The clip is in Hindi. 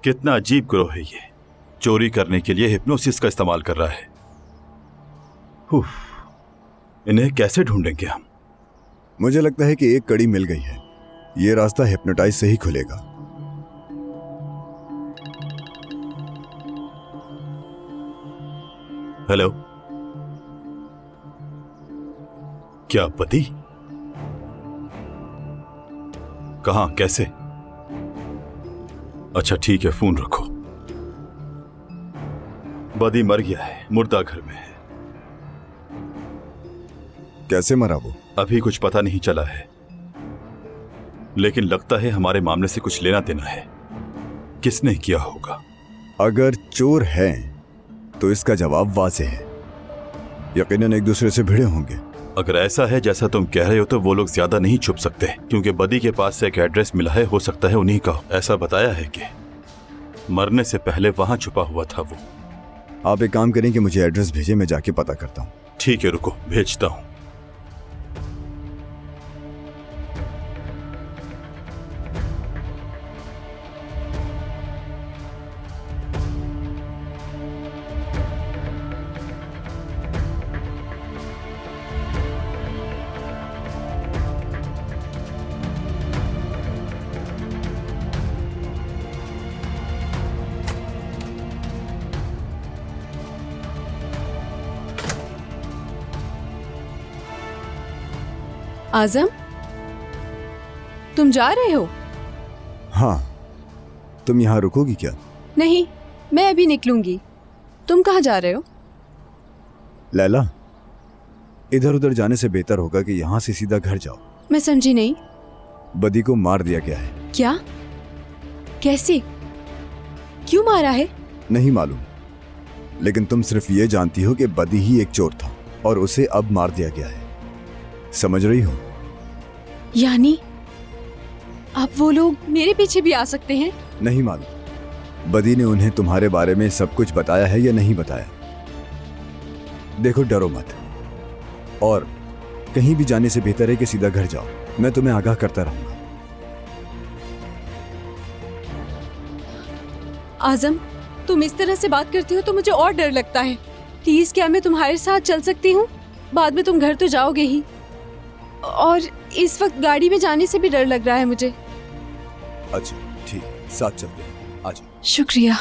कितना अजीब ग्रोह है ये। चोरी करने के लिए हिप्नोसिस का इस्तेमाल कर रहा है। इन्हें कैसे ढूंढेंगे हम? मुझे लगता है कि एक कड़ी मिल गई है। ये रास्ता हिप्नोटाइज से ही खुलेगा। हेलो, क्या बदी? कहां, कैसे? अच्छा ठीक है, फोन रखो। बदी मर गया है, मुर्दा घर में है। कैसे मरा वो? अभी कुछ पता नहीं चला है, लेकिन लगता है हमारे मामले से कुछ लेना देना है। किसने किया होगा? अगर चोर हैं तो इसका जवाब वाज़ेह है। यकीनन एक दूसरे से भिड़े होंगे। अगर ऐसा है जैसा तुम कह रहे हो तो वो लोग ज्यादा नहीं छुप सकते, क्योंकि बदी के पास से एक एड्रेस मिला है। हो सकता है उन्हीं का हो। ऐसा बताया है कि मरने से पहले वहां छुपा हुआ था वो। आप एक काम करें कि मुझे एड्रेस भेजें, मैं जाके पता करता हूँ। ठीक है, रुको, भेजता हूं। आजम, तुम जा रहे हो? हाँ, तुम यहाँ रुकोगी क्या? नहीं, मैं अभी निकलूंगी। तुम कहाँ जा रहे हो? लैला, इधर उधर जाने से बेहतर होगा कि यहाँ से सीधा घर जाओ। मैं समझी नहीं। बदी को मार दिया गया है। क्या? कैसे? क्यों मारा है? नहीं मालूम, लेकिन तुम सिर्फ ये जानती हो कि बदी ही एक चोर था और उसे अब मार दिया गया है। समझ रही हो? यानी अब वो लोग मेरे पीछे भी आ सकते हैं? नहीं मालूम बदी ने उन्हें तुम्हारे बारे में सब कुछ बताया है या नहीं बताया। देखो, डरो मत, और कहीं भी जाने से बेहतर है कि सीधा घर जाओ। मैं तुम्हें आगाह करता रहूंगा। आजम, तुम इस तरह से बात करते हो तो मुझे और डर लगता है। प्लीज, क्या मैं तुम्हारे साथ चल सकती हूँ? बाद में तुम घर तो जाओगे ही, और इस वक्त गाड़ी में जाने से भी डर लग रहा है मुझे। अच्छा ठीक है, साथ चलते हैं। आ जाओ। शुक्रिया।